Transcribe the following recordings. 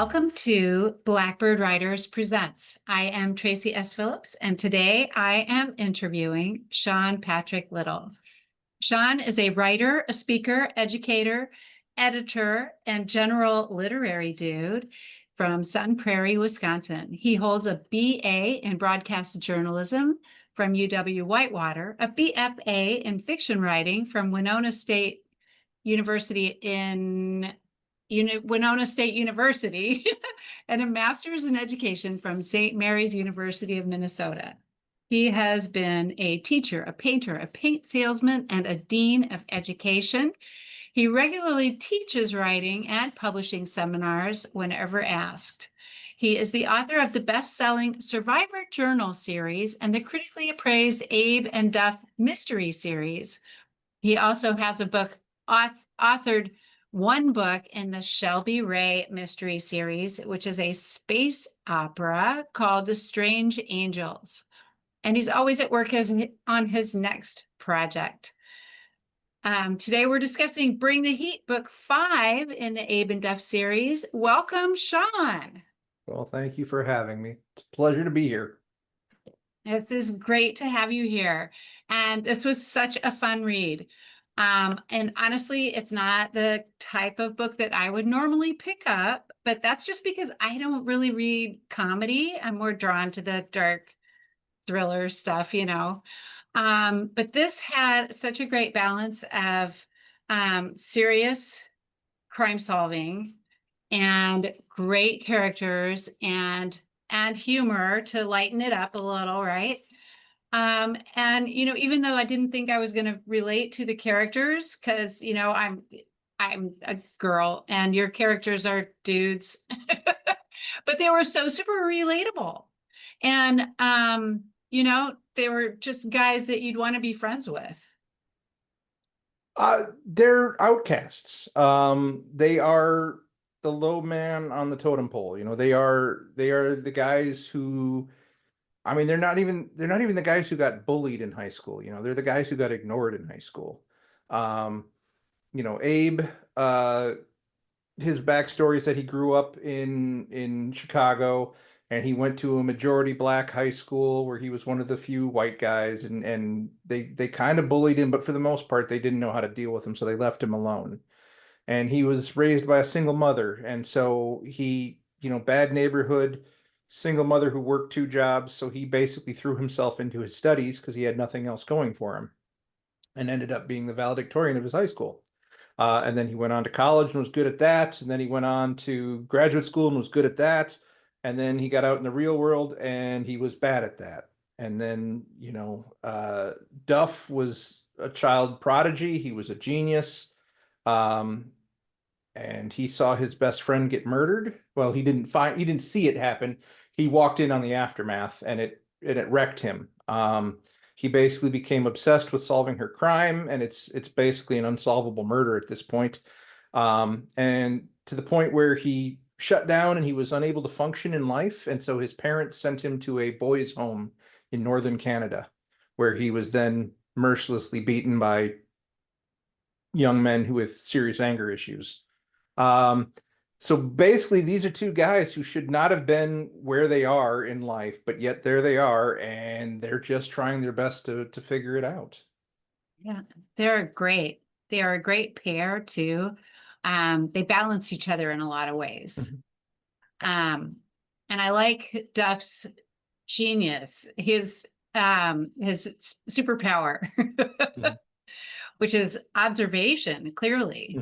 Welcome to Blackbird Writers Presents. I am Tracy S. Phillips, and today I am interviewing Sean Patrick Little. Sean is a writer, a speaker, educator, editor, and general literary dude from Sun Prairie, Wisconsin. He holds a BA in broadcast journalism from UW-Whitewater, a BFA in fiction writing from Winona State University, and a master's in education from St. Mary's University of Minnesota. He has been a teacher, a painter, a paint salesman, and a dean of education. He regularly teaches writing and publishing seminars whenever asked. He is the author of the best-selling Survivor Journal series and the critically appraised Abe and Duff mystery series. He also has a book authored one book in the Shelby Ray mystery series, which is a space opera called The Strange Angels. And he's always at work on his next project. Today we're discussing Bring the Heat, book 5 in the Abe and Duff series. Welcome, Sean. Well, thank you for having me. It's a pleasure to be here. This is great to have you here. And this was such a fun read. And honestly, it's not the type of book that I would normally pick up, but that's just because I don't really read comedy. I'm more drawn to the dark thriller stuff, But this had such a great balance of serious crime solving and great characters and humor to lighten it up a little, right? And even though I didn't think I was going to relate to the characters, because I'm a girl and your characters are dudes, but they were so super relatable, and they were just guys that you'd want to be friends with. They're outcasts. They are the low man on the totem pole. They are the guys who, I mean, they're not even the guys who got bullied in high school. They're the guys who got ignored in high school. Abe, his backstory is that he grew up in Chicago, and he went to a majority black high school where he was one of the few white guys, and they kind of bullied him, but for the most part, they didn't know how to deal with him, so they left him alone. And he was raised by a single mother, and so he, bad neighborhood, single mother who worked 2 jobs, so he basically threw himself into his studies because he had nothing else going for him, and ended up being the valedictorian of his high school. And then he went on to college and was good at that, and then he went on to graduate school and was good at that, and then he got out in the real world and he was bad at that. And then, Duff was a child prodigy. He was a genius. And he saw his best friend get murdered. Well, he didn't see it happen. He walked in on the aftermath, and it wrecked him. He basically became obsessed with solving her crime, and it's basically an unsolvable murder at this point. And to the point where he shut down and he was unable to function in life. And so his parents sent him to a boys' home in northern Canada, where he was then mercilessly beaten by young men with serious anger issues. So basically, these are 2 guys who should not have been where they are in life, but yet there they are, and they're just trying their best to figure it out. Yeah, they're great. They are a great pair too. They balance each other in a lot of ways. And I like Duff's genius, his superpower, which is observation, clearly.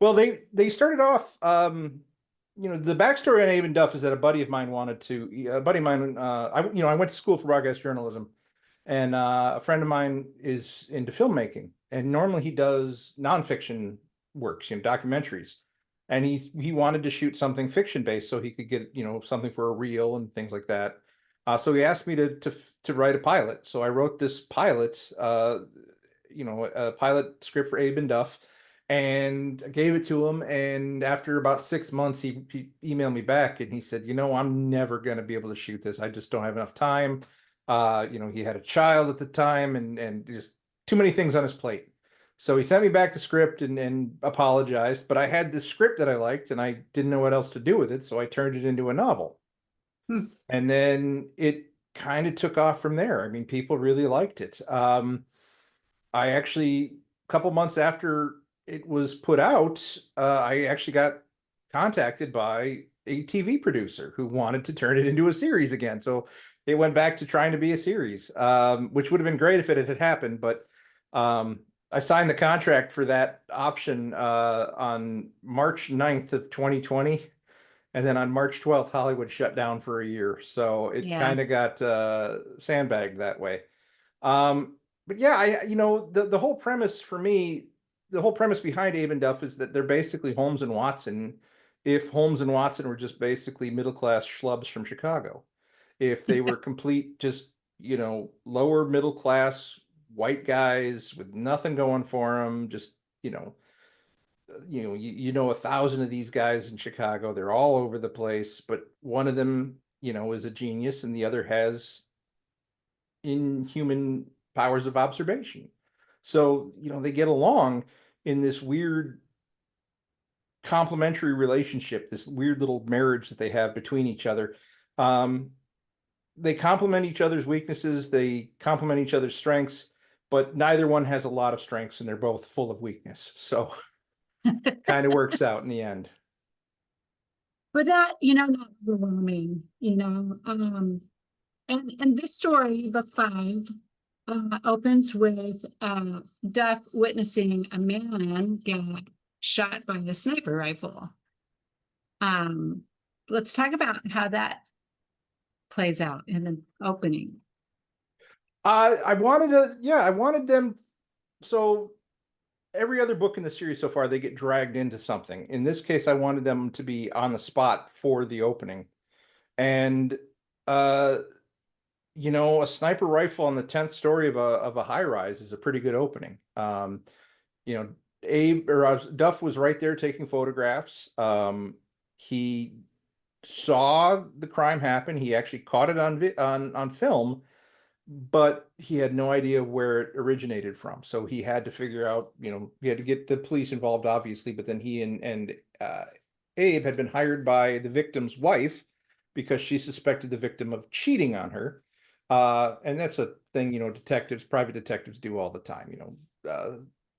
Well, they started off, the backstory on Abe and Duff is that a buddy of mine I went to school for broadcast journalism, and a friend of mine is into filmmaking, and normally he does nonfiction works, documentaries, and he wanted to shoot something fiction based so he could get, something for a reel and things like that. So he asked me to write a pilot. So I wrote this pilot, a pilot script for Abe and Duff, and I gave it to him. And after about 6 months, he emailed me back and he said, I'm never going to be able to shoot this. I just don't have enough time. He had a child at the time, and just too many things on his plate. So he sent me back the script and apologized, but I had this script that I liked and I didn't know what else to do with it, so I turned it into a novel. Hmm. And then it kind of took off from there. I mean, people really liked it. I actually, a couple months after it was put out, I actually got contacted by a TV producer who wanted to turn it into a series again. So it went back to trying to be a series, which would have been great if it had happened. But um, I signed the contract for that option on March 9th of 2020. And then on March 12th, Hollywood shut down for a year. So it Yeah. kind of got sandbagged that way. But yeah, the whole premise for me, the whole premise behind Abe and Duff is that they're basically Holmes and Watson. If Holmes and Watson were just basically middle class schlubs from Chicago, if they were complete, just lower middle class white guys with nothing going for them, just you know, you know 1,000 of these guys in Chicago. They're all over the place, but one of them, is a genius, and the other has inhuman powers of observation. So, they get along in this weird complementary relationship, this weird little marriage that they have between each other. Um, they complement each other's weaknesses, they complement each other's strengths, but neither one has a lot of strengths and they're both full of weakness. So, kind of works out in the end. But that, not overwhelming, and this story, book five, opens with Duff witnessing a man get shot by a sniper rifle. Um, let's talk about how that plays out in the opening. I wanted them. So every other book in the series so far, they get dragged into something. In this case, I wanted them to be on the spot for the opening. And uh, a sniper rifle on the 10th story of a high rise is a pretty good opening. You know, Abe or Duff was right there taking photographs. He saw the crime happen. He actually caught it on film, but he had no idea where it originated from. So he had to figure out, he had to get the police involved, obviously, but then he and Abe had been hired by the victim's wife because she suspected the victim of cheating on her. And that's a thing, private detectives do all the time,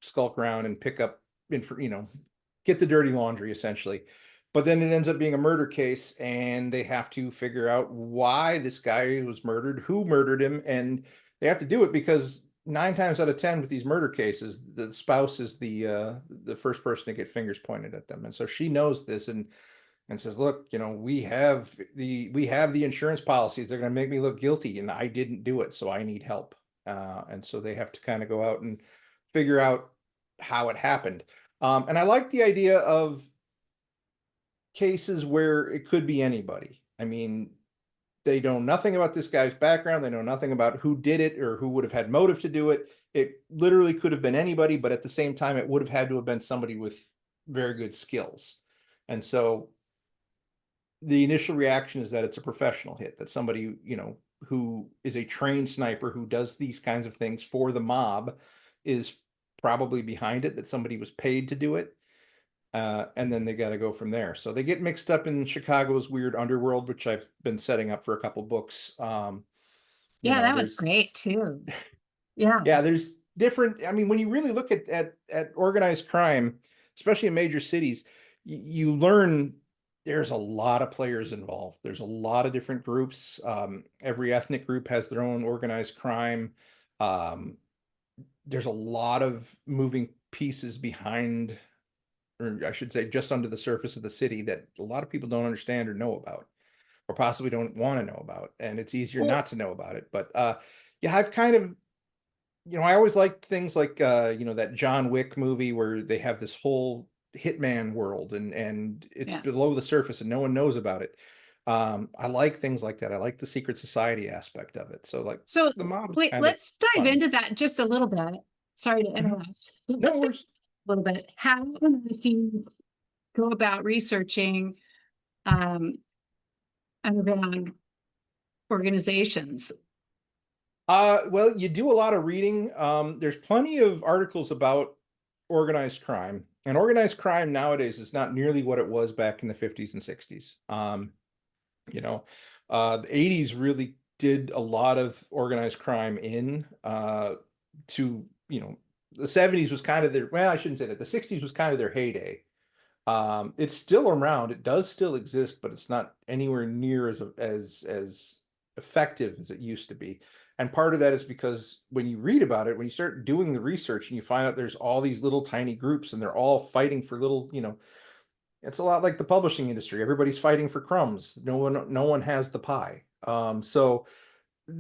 skulk around and pick up, get the dirty laundry essentially. But then it ends up being a murder case, and they have to figure out why this guy was murdered, who murdered him, and they have to do it because 9 times out of 10 with these murder cases, the spouse is the first person to get fingers pointed at them, and so she knows this and says, "Look, we have the insurance policies. They're going to make me look guilty, and I didn't do it, so I need help." And so they have to kind of go out and figure out how it happened. And I like the idea of cases where it could be anybody. I mean, they know nothing about this guy's background. They know nothing about who did it or who would have had motive to do it. It literally could have been anybody, but at the same time, it would have had to have been somebody with very good skills. And so the initial reaction is that it's a professional hit, that somebody, who is a trained sniper who does these kinds of things for the mob is probably behind it, that somebody was paid to do it. And then they got to go from there. So they get mixed up in Chicago's weird underworld, which I've been setting up for a couple books. Yeah, that was There's great too. Yeah. yeah, there's different. I mean, when you really look at organized crime, especially in major cities, you learn there's a lot of players involved. There's a lot of different groups. Every ethnic group has their own organized crime. Um, there's a lot of moving pieces behind, or I should say, just under the surface of the city that a lot of people don't understand or know about, or possibly don't want to know about. And it's easier Well, not to know about it. But yeah, I've kind of, I always liked things like, that John Wick movie where they have this whole hitman world and it's yeah. below the surface and no one knows about it. I like things like that. I like the secret society aspect of it. So like So the mob is wait, kind of let's dive fun. into that just a little bit. Sorry to Mhm. interrupt. But No let's dive worries. a little bit. How on earth do you go about researching um, underground organizations? Well, you do a lot of reading. There's plenty of articles about organized crime. And organized crime nowadays is not nearly what it was back in the 50s and 60s. You know, the 80s really did a lot of organized crime to, the 70s was kind of their, well, I shouldn't say that. The 60s was kind of their heyday. It's still around. It does still exist, but it's not anywhere near as effective as it used to be. And part of that is because when you read about it, when you start doing the research and you find out there's all these little tiny groups and they're all fighting for little, it's a lot like the publishing industry. Everybody's fighting for crumbs. No one has the pie. So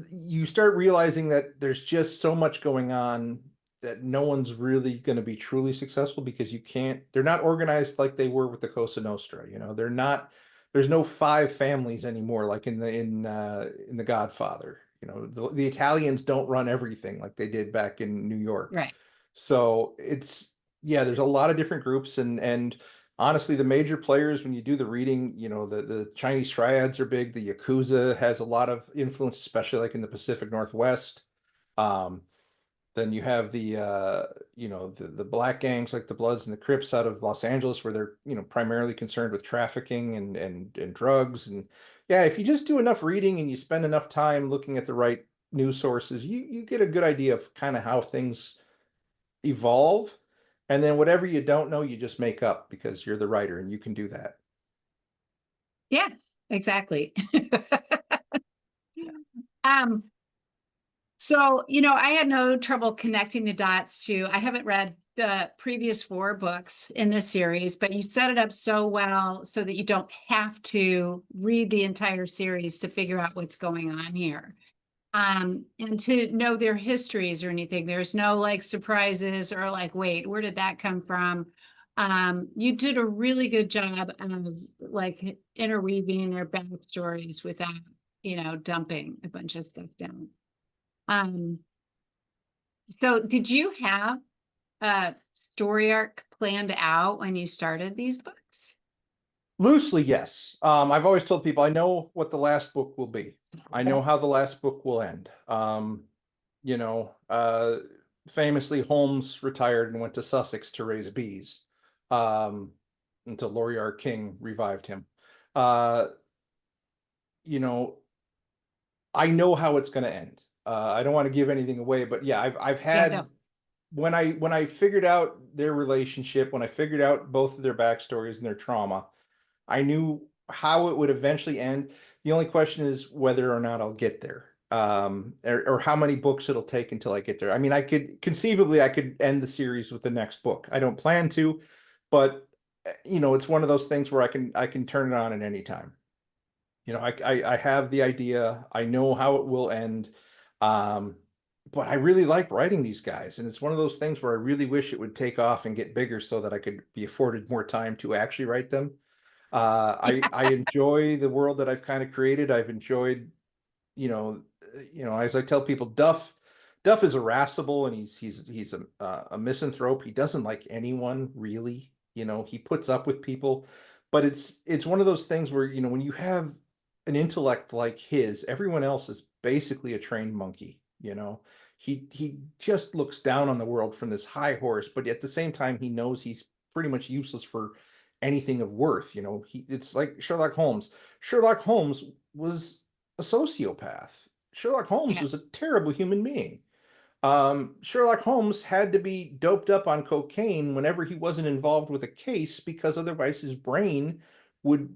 you start realizing that there's just so much going on that no one's really going to be truly successful because they're not organized like they were with the Cosa Nostra. They're not, there's no five families anymore like in the Godfather. The Italians don't run everything like they did back in New York. Right. So yeah, there's a lot of different groups, and honestly, the major players, when you do the reading, the Chinese triads are big. The Yakuza has a lot of influence, especially like in the Pacific Northwest. Um, then you have the black gangs like the Bloods and the Crips out of Los Angeles, where they're, primarily concerned with trafficking and drugs. And yeah, if you just do enough reading and you spend enough time looking at the right news sources, you get a good idea of kind of how things evolve. And then whatever you don't know, you just make up because you're the writer and you can do that. Yeah, exactly. Yeah. Um, so, I had no trouble connecting the dots to, I haven't read the previous four books in this series, but you set it up so well so that you don't have to read the entire series to figure out what's going on here. And to know their histories or anything. There's no like surprises or like, wait, where did that come from? You did a really good job of like interweaving their backstories without, dumping a bunch of stuff down. Um, so did you have a story arc planned out when you started these books? Loosely, yes. I've always told people I know what the last book will be. I know how the last book will end. You know, uh, Famously, Holmes retired and went to Sussex to raise bees, um, until Laurie R. King revived him. Uh, you know, I know how it's going to end. I don't want to give anything away, but yeah, I've Yeah, had no. when I figured out their relationship, when I figured out both of their backstories and their trauma, I knew how it would eventually end. The only question is whether or not I'll get there, or how many books it'll take until I get there. I mean, I could end the series with the next book. I don't plan to, but it's one of those things where I can turn it on at any time. I have the idea. I know how it will end. Um, but I really like writing these guys, and it's one of those things where I really wish it would take off and get bigger so that I could be afforded more time to actually write them. I enjoy the world that I've kind of created. I've enjoyed, as I tell people, Duff is irascible and he's a misanthrope. He doesn't like anyone really. He puts up with people, but it's one of those things where, when you have an intellect like his, everyone else is basically a trained monkey. He just looks down on the world from this high horse, but at the same time, he knows he's pretty much useless for anything of worth. It's like Sherlock Holmes. Sherlock Holmes was a sociopath. Sherlock Holmes Yeah. was a terrible human being. Sherlock Holmes had to be doped up on cocaine whenever he wasn't involved with a case because otherwise his brain would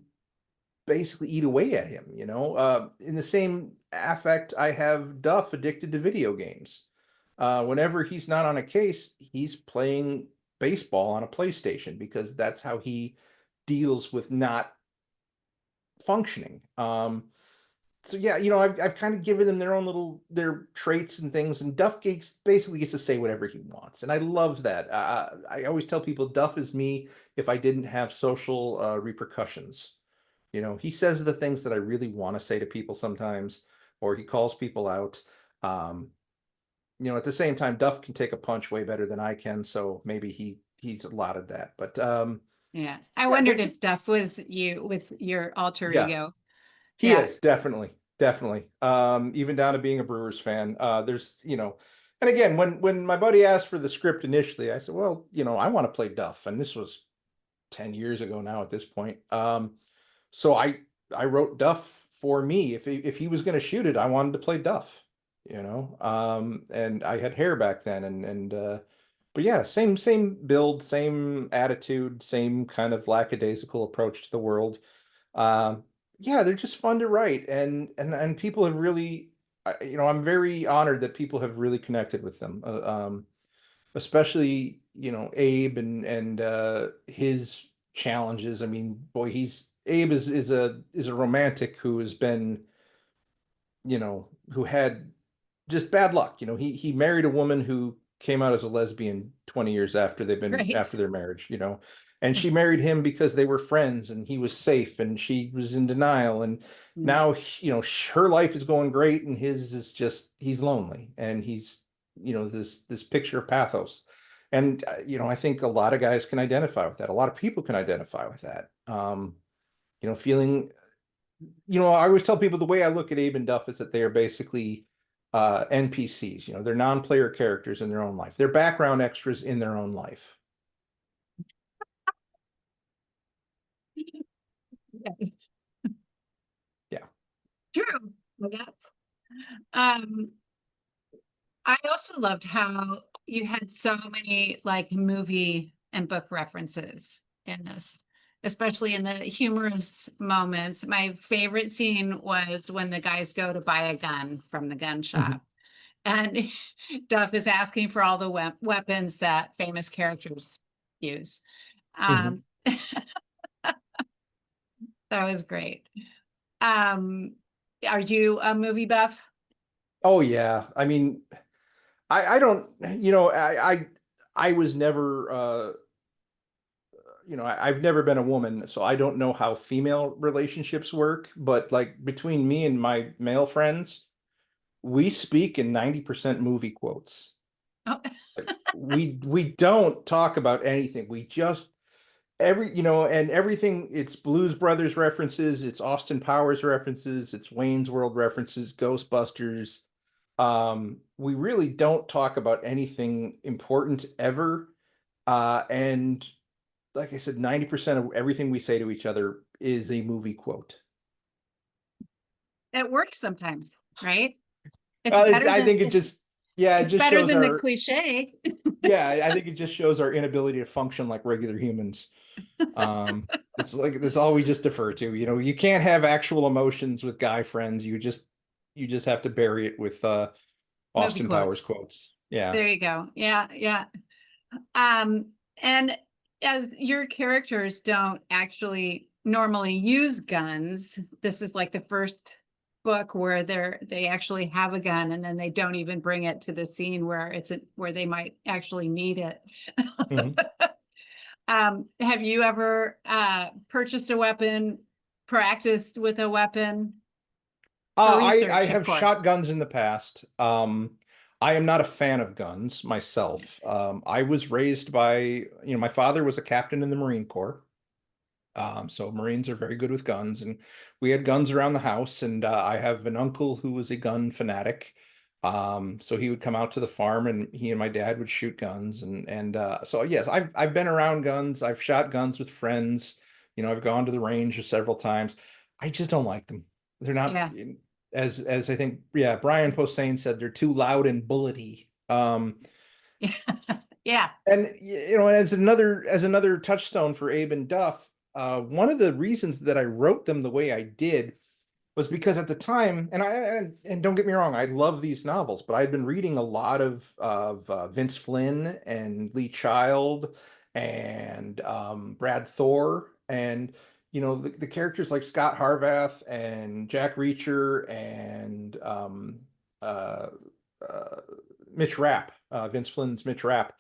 basically eat away at him. In the same affect, I have Duff addicted to video games. Whenever he's not on a case, he's playing baseball on a PlayStation because that's how he deals with not functioning. So yeah, I've kind of given them their traits and things, and Duff basically gets to say whatever he wants, and I love that. I always tell people Duff is me if I didn't have social repercussions. He says the things that I really want to say to people sometimes, or he calls people out. Um, at the same time, Duff can take a punch way better than I can, so maybe he's allotted that. But Yeah. I yeah, wondered if Duff was your alter yeah, ego. he Yeah. is definitely, definitely. Even down to being a Brewers fan. There's, And again, when my buddy asked for the script initially, I said, well, I want to play Duff, and this was 10 years ago now at this point. So I wrote Duff for me. If he was going to shoot it, I wanted to play Duff, and I had hair back then, and but yeah, same build, same attitude, same kind of lackadaisical approach to the world. Um, yeah, they're just fun to write, and people have really, I'm very honored that people have really connected with them. Especially Abe and his challenges. I mean, boy, he's Abe is a romantic who has been who had just bad luck. He married a woman who came out as a lesbian 20 years after Right. their marriage, and she married him because they were friends and he was safe and she was in denial, and Mm. now her life is going great and his is just he's lonely, and he's this picture of pathos. And I think a lot of guys can identify with that. A lot of people can identify with that. Feeling I always tell people the way I look at Abe and Duff is that they are basically NPCs. They're non-player characters in their own life. They're background extras in their own life. Yeah, Yeah. true. Yes. Um, I also loved how you had so many like movie and book references in this, especially in the humorous moments. My favorite scene was when the guys go to buy a gun from the gun Mhm. shop, and Duff is asking for all the weapons that famous characters use. Mhm. Um, that was great. Um, are you a movie buff? Oh yeah. I mean, I don't, I was never, I've never been a woman, so I don't know how female relationships work. But like between me and my male friends, we speak in 90% movie quotes. Oh, Like we don't talk about anything. We just and everything, it's Blues Brothers references, it's Austin Powers references, it's Wayne's World references, Ghostbusters. We really don't talk about anything important ever. And like I said, 90% of everything we say to each other is a movie quote. it works sometimes, right? It's better I than think it just, yeah, it it's just better shows than the our, cliche. yeah, I think it just shows our inability to function like regular humans. Um, that's all we just defer to. You can't have actual emotions with guy friends. You just have to bury it with Movie Austin Powers quotes. quotes. Yeah. There you go. Yeah, yeah. Um, and as your characters don't actually normally use guns, this is like the first book where they actually have a gun and then they don't even bring it to the scene where where they might actually need it. Mhm. Have you ever purchased a weapon, practiced with a weapon for I research, of have course? shot guns in the past. I am not a fan of guns myself. I was raised by, my father was a captain in the Marine Corps. So Marines are very good with guns, and we had guns around the house. And I have an uncle who was a gun fanatic. So he would come out to the farm, and he and my dad would shoot guns. And so yes, I've been around guns. I've shot guns with friends. I've gone to the range several times. I just don't like them. They're not Yeah. as I think, yeah, Brian Posehn said, they're too loud and bullety. Yeah. And as another touchstone for Abe and Duff, one of the reasons that I wrote them the way I did was because at the time, and don't get me wrong, I love these novels, but I'd been reading a lot of Vince Flynn and Lee Child and Brad Thor, and the characters like Scott Harvath and Jack Reacher and uh, uh, Mitch Rapp, Vince Flynn's Mitch Rapp.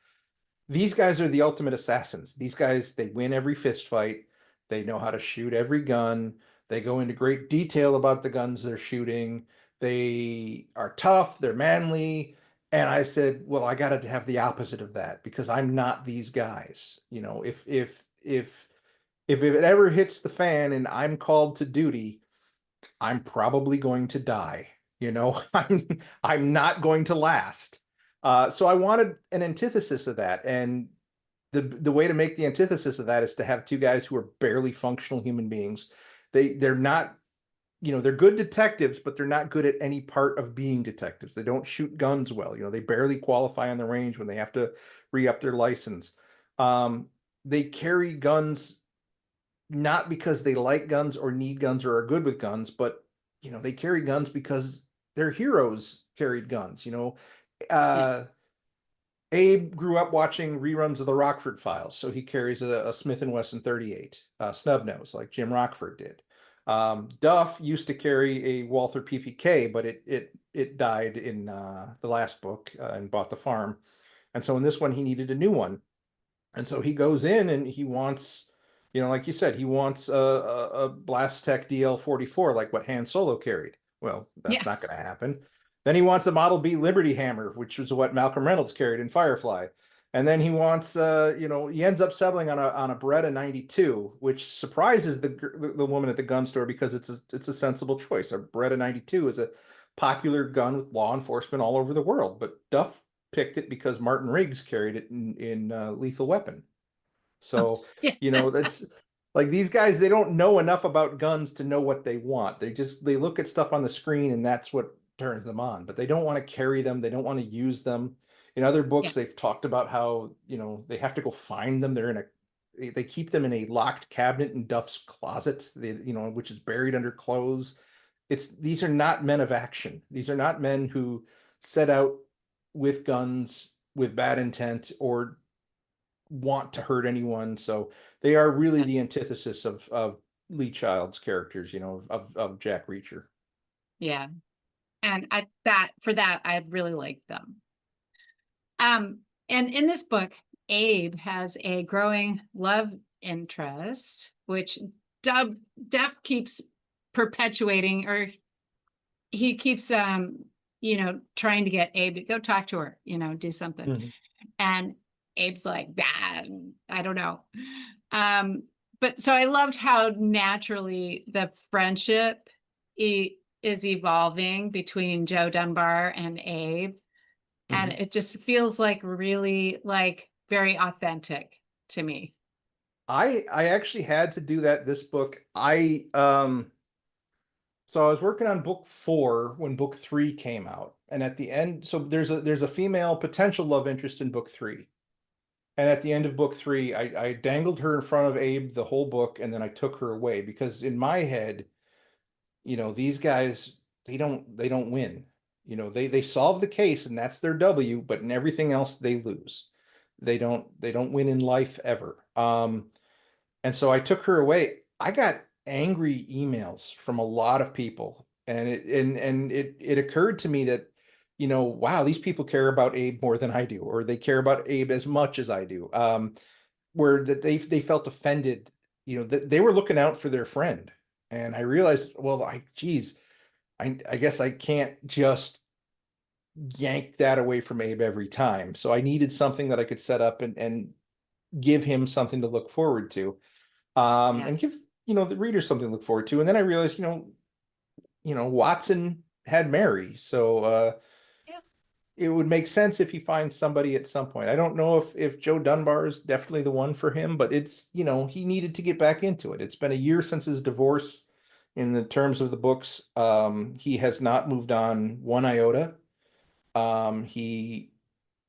These guys are the ultimate assassins. These guys, they win every fist fight. They know how to shoot every gun. They go into great detail about the guns they're shooting. They are tough, they're manly. And I said, well, I got to have the opposite of that because I'm not these guys. If it ever hits the fan and I'm called to duty, I'm probably going to die. I'm not going to last. So I wanted an antithesis of that, and the way to make the antithesis of that is to have two guys who are barely functional human beings. They're not, they're good detectives, but they're not good at any part of being detectives. They don't shoot guns well. They barely qualify on the range when they have to re-up their license. Um, they carry guns not because they like guns or need guns or are good with guns, but they carry guns because their heroes carried guns. Yeah. Uh, Abe grew up watching reruns of the Rockford Files, so he carries a Smith and Wesson 38 snub nose like Jim Rockford did. Duff used to carry a Walther PPK, but it died in the last book and bought the farm, and so in this one he needed a new one, and so he goes in and he wants, like you said, he wants a Blast Tech DL-44 like what Han Solo carried. Well, Yeah. that's not going to happen. Then he wants a Model B Liberty Hammer, which was what Malcolm Reynolds carried in Firefly. And then he wants, he ends up settling on a Beretta 92, which surprises the woman at the gun store because it's a sensible choice. A Beretta 92 is a popular gun with law enforcement all over the world, but Duff picked it because Martin Riggs carried it in Lethal Weapon. So, Yeah. that's like these guys, they don't know enough about guns to know what they want. They look at stuff on the screen and that's what turns them on, but they don't want to carry them. They don't want to use them. In other Yeah. books, they've talked about how, they have to go find them. They keep them in a locked cabinet in Duff's closets, which is buried under clothes. These are not men of action. These are not men who set out with guns with bad intent or want to hurt anyone. So they are really Yeah. the antithesis of Lee Child's characters, of Jack Reacher. Yeah. And for that, I really like them. And in this book, Abe has a growing love interest, which Dub Def keeps perpetuating, or he keeps trying to get Abe to go talk to her, do something. Mhm. And Abe's like, bah, I don't know. Um, but so I loved how naturally the friendship is evolving between Joe Dunbar and Abe. And Mhm. it just feels like really like very authentic to me. I actually had to do that this book. So I was working on book 4 when book 3 came out. And at the end, so there's a female potential love interest in book 3. And at the end of book 3, I dangled her in front of Abe the whole book, and then I took her away because in my head, these guys, they don't win. They solve the case and that's their W, but in everything else they lose. They don't win in life ever. And so I took her away. I got angry emails from a lot of people, and it occurred to me that, wow, these people care about Abe more than I do, or they care about Abe as much as I do. Where that they felt offended, that they were looking out for their friend. And I realized, well, geez, I guess I can't just yank that away from Abe every time. So I needed something that I could set up and give him something to look forward to, Yeah. and give the reader something to look forward to. And then I realized, Watson had Mary, so Yeah. it would make sense if he finds somebody at some point. I don't know if Joe Dunbar is definitely the one for him, but it's he needed to get back into it. It's been a year since his divorce. In the terms of the books, he has not moved on one iota. He,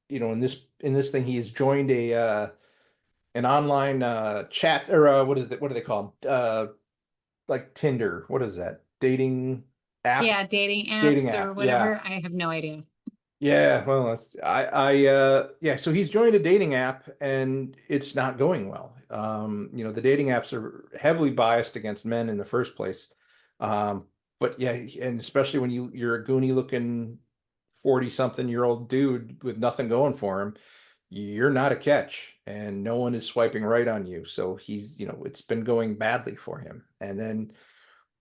in this thing, he has joined an online chat, or what is it? What do they call them? Like Tinder. What is that? Dating app? Yeah. Dating Dating apps or app. Yeah. whatever. I have no idea. Yeah, well, yeah, so he's joined a dating app and it's not going well. The dating apps are heavily biased against men in the first place. But yeah, and especially when you're a goony looking 40 something year old dude with nothing going for him, you're not a catch and no one is swiping right on you. So it's been going badly for him. And then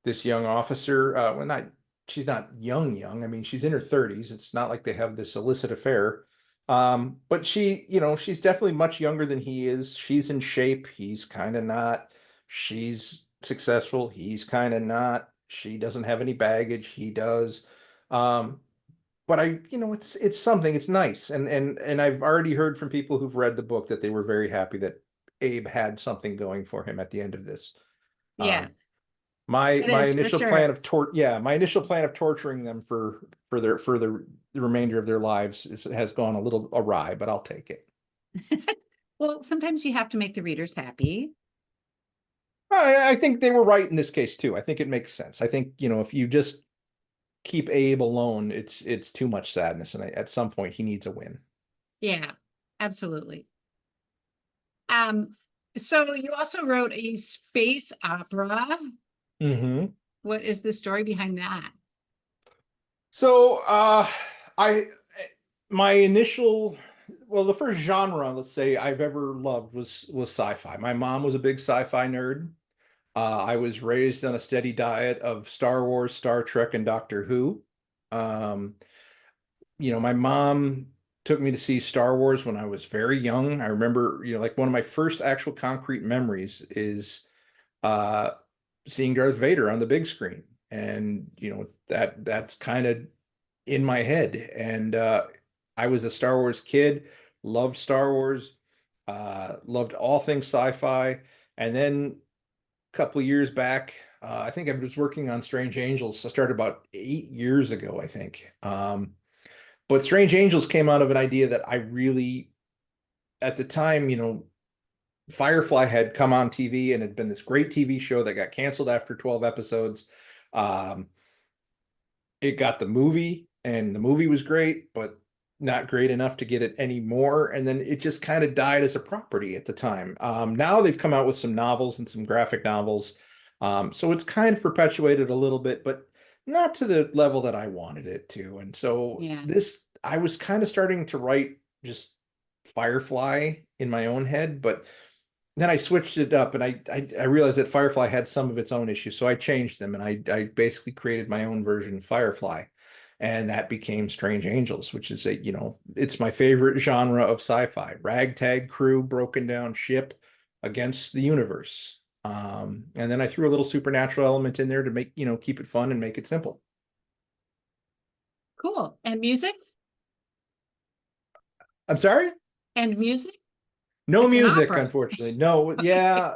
this young officer, well, not, she's not young. I mean, she's in her 30s. It's not like they have this illicit affair. But she's definitely much younger than he is. She's in shape. He's kind of not. She's successful. He's kind of not. She doesn't have any baggage. He does. Um, but it's something. It's nice, and I've already heard from people who've read the book that they were very happy that Abe had something going for him at the end of this. Yeah, Um, my it my is for initial sure. plan of my initial plan of torturing them for the remainder of their lives has gone a little awry, but I'll take it. Well, sometimes you have to make the readers happy. I think they were right in this case too. I think it makes sense. I think, if you just keep Abe alone, it's too much sadness, and at some point he needs a win. Yeah, absolutely. Um, so you also wrote a space opera. Hmm. What is the story behind that? So, I my initial well, the first genre, let's say, I've ever loved was sci-fi. My mom was a big sci-fi nerd. I was raised on a steady diet of Star Wars, Star Trek, and Doctor Who. Um, my mom took me to see Star Wars when I was very young. I remember, like one of my first actual concrete memories is uh, seeing Darth Vader on the big screen, and that's kind of in my head. And I was a Star Wars kid, loved Star Wars, loved all things sci-fi, and then a couple of years back. I think I was working on Strange Angels. I started about 8 years ago, I think. But Strange Angels came out of an idea that I really, at the time, Firefly had come on TV and had been this great TV show that got canceled after 12 episodes. Um, it got the movie, and the movie was great, but not great enough to get it anymore. And then it just kind of died as a property at the time. Now they've come out with some novels and some graphic novels. So it's kind of perpetuated a little bit, but not to the level that I wanted it to. And so Yeah. I was kind of starting to write just Firefly in my own head, but then I switched it up, and I realized that Firefly had some of its own issues, so I changed them, and I basically created my own version of Firefly, and that became Strange Angels, which is it's my favorite genre of sci-fi. Ragtag crew, broken down ship against the universe. And then I threw a little supernatural element in there to make, keep it fun and make it simple. Cool. And music? I'm sorry? And music? No It's an music, opera. unfortunately. No, yeah,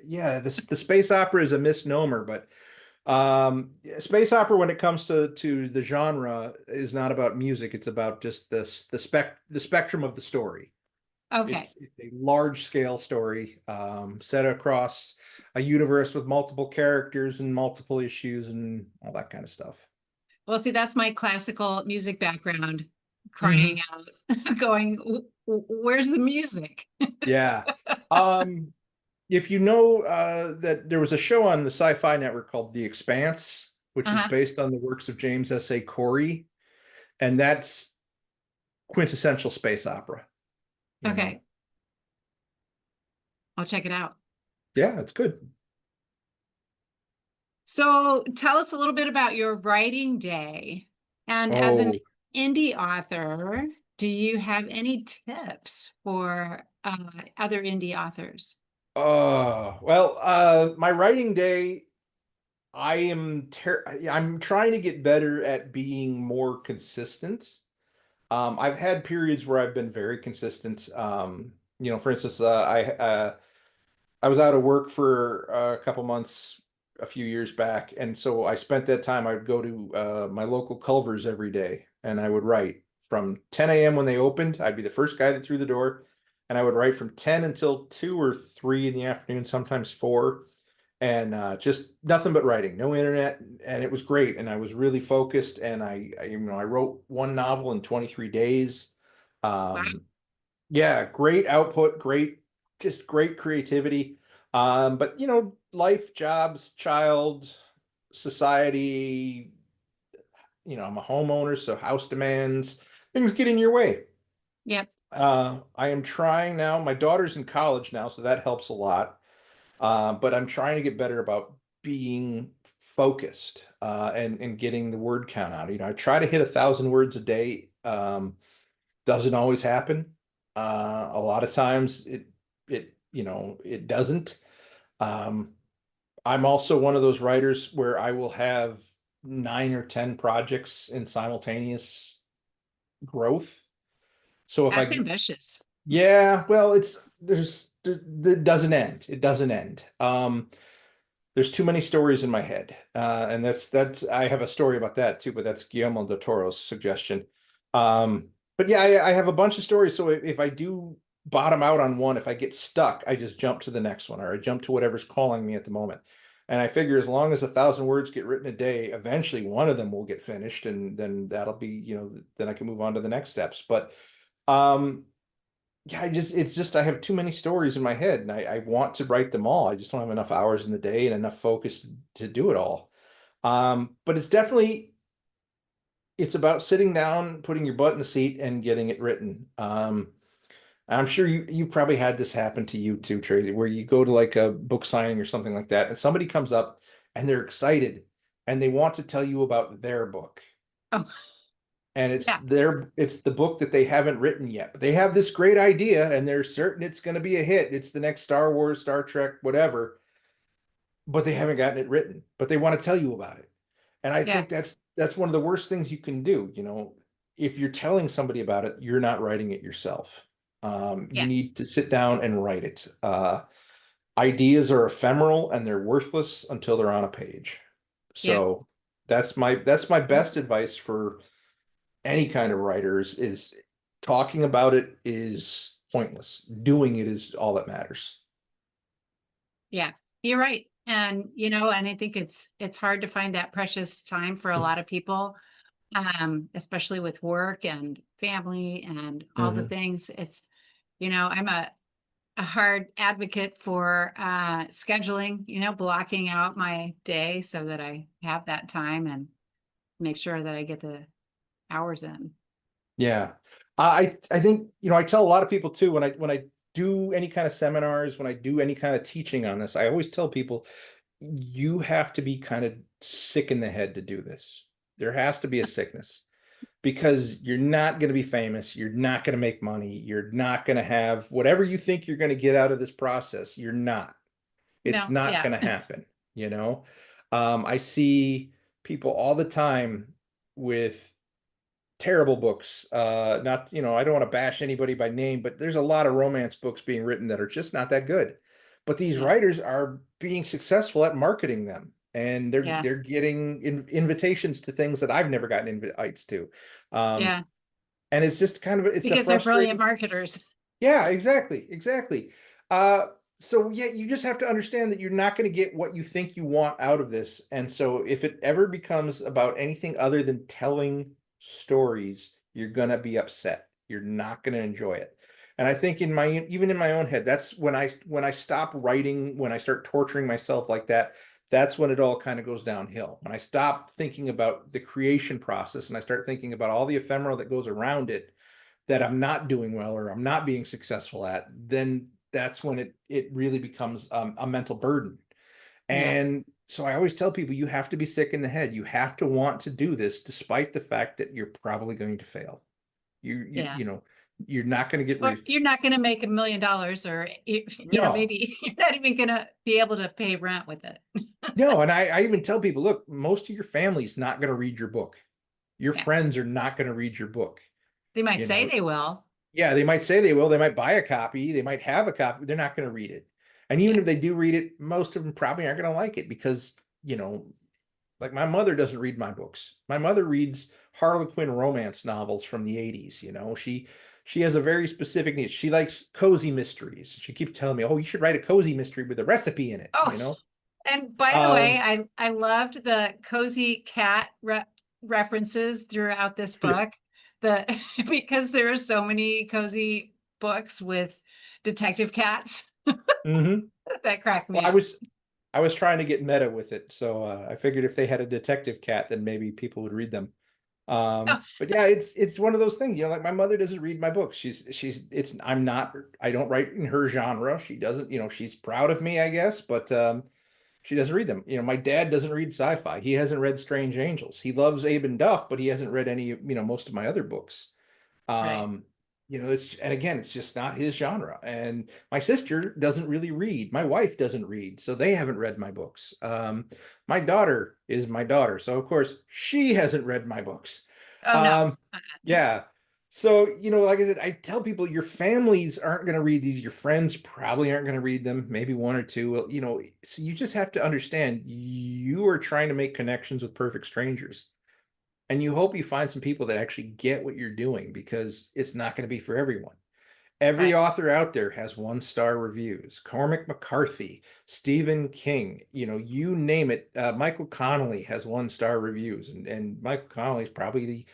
yeah. The space opera is a misnomer, but space opera, when it comes to the genre, is not about music. It's about just the spectrum of the story. Okay. It's a large scale story, set across a universe with multiple characters and multiple issues and all that kind of stuff. Well, see, that's my classical music background crying Hmm. out, going, Where's the music?" Yeah. Um, if you know that there was a show on the Sci-Fi Network called The Expanse, which is Uh-huh. based on the works of James S.A. Corey, and that's quintessential space opera, you know. Okay. I'll check it out. Yeah, it's good. So tell us a little bit about your writing day. And as an Oh, indie author, do you have any tips for other indie authors? my writing day, I'm trying to get better at being more consistent. I've had periods where I've been very consistent. For instance, I was out of work for a couple months a few years back, and so I spent that time. I would go to my local Culver's every day, and I would write from 10 a.m. when they opened. I'd be the first guy that threw the door, and I would write from 10 until 2 or 3 in the afternoon, sometimes 4, and just nothing but writing, no internet, and it was great. And I was really focused, and I wrote one novel in 23 days. Wow. Um, yeah, great output, just great creativity. But life, jobs, child, society, I'm a homeowner, so house demands, things get in your way. Yep. I am trying now. My daughter's in college now, so that helps a lot. But I'm trying to get better about being focused and getting the word count out. I try to hit 1,000 words a day. Doesn't always happen. A lot of times it doesn't. Um, I'm also one of those writers where I will have 9 or 10 projects in simultaneous growth. So if That's I, ambitious. yeah, well, it doesn't end. It doesn't end. There's too many stories in my head. And that's I have a story about that too, but that's Guillermo del Toro's suggestion. But yeah, I have a bunch of stories. So if I do bottom out on one, if I get stuck, I just jump to the next one, or I jump to whatever's calling me at the moment. And I figure as long as 1,000 words get written a day, eventually one of them will get finished, and then that'll be, then I can move on to the next steps. But um, yeah, it's just I have too many stories in my head, and I want to write them all. I just don't have enough hours in the day and enough focus to do it all. But it's about sitting down, putting your butt in the seat, and getting it written. I'm sure you probably had this happen to you too, Tracy, where you go to like a book signing or something like that, and somebody comes up and they're excited and they want to tell you about their book. Oh, And yeah, it's the book that they haven't written yet. But they have this great idea and they're certain it's going to be a hit. It's the next Star Wars, Star Trek, whatever, but they haven't gotten it written. But they want to tell you about it. And I yeah, think that's one of the worst things you can do. If you're telling somebody about it, you're not writing it yourself. You yeah, need to sit down and write it. Ideas are ephemeral and they're worthless until they're on a page. yeah, So that's my best advice for any kind of writers is talking about it is pointless. Doing it is all that matters. yeah. You're right. And and I think it's hard to find that precious time for a lot of people, especially with work and family and all the Mm-hmm. things. I'm a hard advocate for scheduling, blocking out my day so that I have that time and make sure that I get the hours in. Yeah. I think, I tell a lot of people too, when I do any kind of seminars, when I do any kind of teaching on this, I always tell people you have to be kind of sick in the head to do this. There has to be a sickness because you're not going to be famous. You're not going to make money. You're not going to have whatever you think you're going to get out of this process. You're not. It's No, not yeah, going to happen, you know? I see people all the time with terrible books. Not, I don't want to bash anybody by name, but there's a lot of romance books being written that are just not that good. But these yeah, writers are being successful at marketing them, and they're yeah, they're getting invitations to things that I've never gotten invites to. Um, yeah, and it's just kind of it's a because they're brilliant frustrating. marketers. Yeah, exactly, exactly. Uh, so yeah, you just have to understand that you're not going to get what you think you want out of this. And so if it ever becomes about anything other than telling stories, you're going to be upset. You're not going to enjoy it. And I think even in my own head, that's when I stop writing, when I start torturing myself like that, that's when it all kind of goes downhill. When I stop thinking about the creation process and I start thinking about all the ephemeral that goes around it that I'm not doing well or I'm not being successful at, then that's when it really becomes a mental burden. Yeah, And so I always tell people you have to be sick in the head. You have to want to do this despite the fact that you're probably going to fail. yeah. You're not going to get Or you're not going to make $1 million, or no. maybe you're not even going to be able to pay rent with it. No, and I even tell people, look, most of your family's not going to read your book. Your Yeah, friends are not going to read your book. they might You say know, they will. Yeah, they might say they will. They might buy a copy. They might have a copy. They're not going to read it. And even Yeah. if they do read it, most of them probably aren't going to like it because, you know, like my mother doesn't read my books. My mother reads Harlequin romance novels from the 80s. She has a very specific niche. She likes cozy mysteries. She keeps telling me, "Oh, you should write a cozy mystery with a recipe in it," Oh, and by the way, Um, I loved the cozy cat references throughout this book. The because there are so many cozy books with detective cats mhm. that crack Well, me I up. was I was trying to get meta with it, so I figured if they had a detective cat, then maybe people would read them. Oh, But yeah, it's one of those things, like my mother doesn't read my books. I don't write in her genre. She doesn't, she's proud of me, I guess, but she doesn't read them. My dad doesn't read sci-fi. He hasn't read Strange Angels. He loves Abe and Duff, but he hasn't read any, most of my other books. right. Um, it's, and again, it's just not his genre. And my sister doesn't really read. My wife doesn't read, so they haven't read my books. My daughter is my daughter, so of course she hasn't read my books. Oh no. Um, yeah. So, like I said, I tell people your families aren't going to read these. Your friends probably aren't going to read them, maybe one or two. Well, so you just have to understand you are trying to make connections with perfect strangers. And you hope you find some people that actually get what you're doing because it's not going to be for everyone. Every Right. author out there has 1-star reviews. Cormac McCarthy, Stephen King, you name it. Michael Connolly has 1-star reviews, and Michael Connolly is probably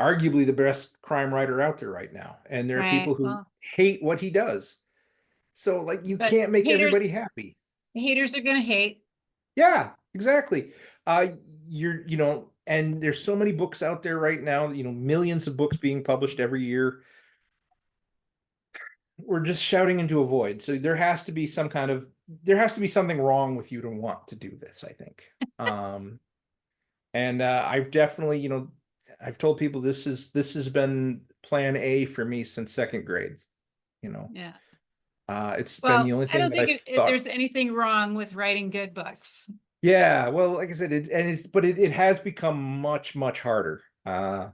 arguably the best crime writer out there right now. And there are people Right. who Well, hate what he does. So like you but can't make everybody happy. haters are gonna hate. Yeah, exactly. Uh, and there's so many books out there right now, millions of books being published every year. We're just shouting into a void. So there has to be something wrong with you to want to do this, I think. And I've definitely, I've told people this has been plan A for me since second grade, you know. Yeah. It's been Well, the only I thing don't that I think thought. there's anything wrong with writing good books. Yeah, well, like I said, but it has become much, much harder. There's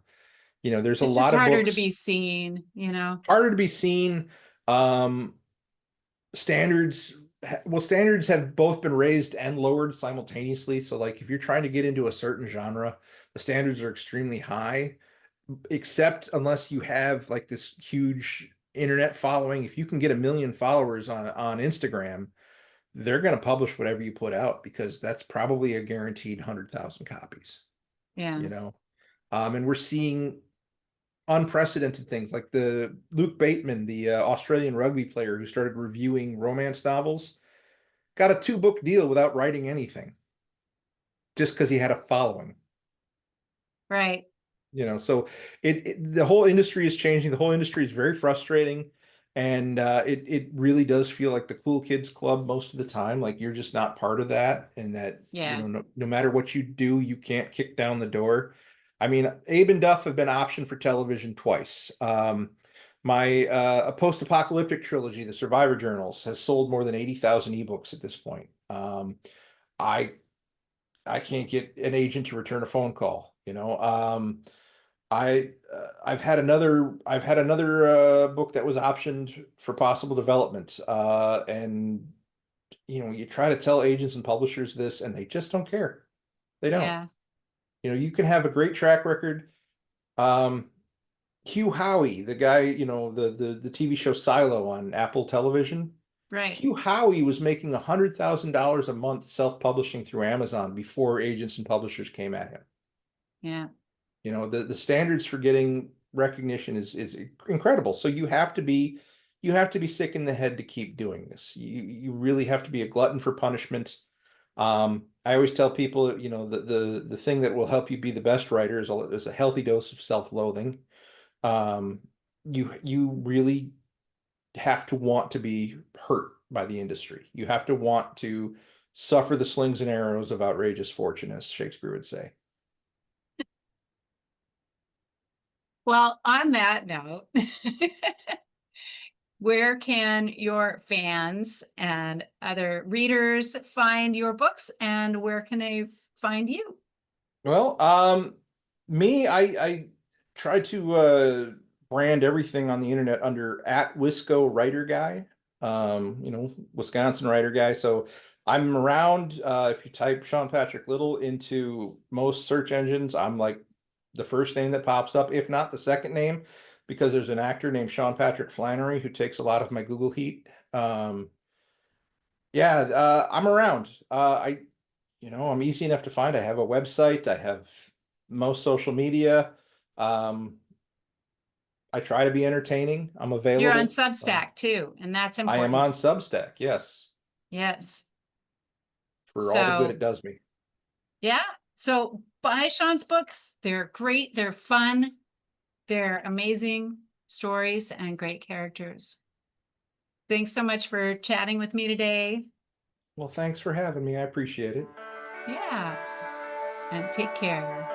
a It's just lot of harder to be books, seen, you know? harder to be seen. Um, standards, well, standards have both been raised and lowered simultaneously. So, like, if you're trying to get into a certain genre, the standards are extremely high, except unless you have like this huge internet following. If you can get 1 million followers on Instagram, they're going to publish whatever you put out because that's probably a guaranteed 100,000 copies, Yeah. you know? And we're seeing unprecedented things like the Luke Bateman, the Australian rugby player who started reviewing romance novels, got a 2-book deal without writing anything just because he had a following. Right. So the whole industry is changing. The whole industry is very frustrating, and it really does feel like the cool kids club most of the time. Like you're just not part of that, and that Yeah. no matter what you do, you can't kick down the door. I mean, Abe and Duff have been optioned for television twice. My a post-apocalyptic trilogy, The Survivor Journals, has sold more than 80,000 ebooks at this point. I I can't get an agent to return a phone call. I've had another book that was optioned for possible development, and you try to tell agents and publishers this, and they just don't care. They don't. Yeah. You can have a great track record. Um, Hugh Howey, the guy, the TV show Silo on Apple Television. Right. Hugh Howey was making $100,000 a month self-publishing through Amazon before agents and publishers came at him. Yeah. The standards for getting recognition is incredible. So you have to be sick in the head to keep doing this. You really have to be a glutton for punishment. I always tell people, the thing that will help you be the best writer is a healthy dose of self-loathing. Um, you really have to want to be hurt by the industry. You have to want to suffer the slings and arrows of outrageous fortune, as Shakespeare would say. Well, on that note, where can your fans and other readers find your books and where can they find you? Well, me, I try to brand everything on the internet under at Wisco Writer Guy, Wisconsin Writer Guy. So I'm around. If you type Sean Patrick Little into most search engines, I'm like the first name that pops up, if not the second name, because there's an actor named Sean Patrick Flannery who takes a lot of my Google heat. Yeah, I'm around. I'm easy enough to find. I have a website. I have most social media. Um, I try to be entertaining. I'm You're on available. Substack too, and that's I am on important. Substack, yes, Yes. for all the good So, it does me. yeah. So buy Sean's books. They're great. They're fun. They're amazing stories and great characters. Thanks so much for chatting with me today. Well, thanks for having me. I appreciate it. Yeah. And take care.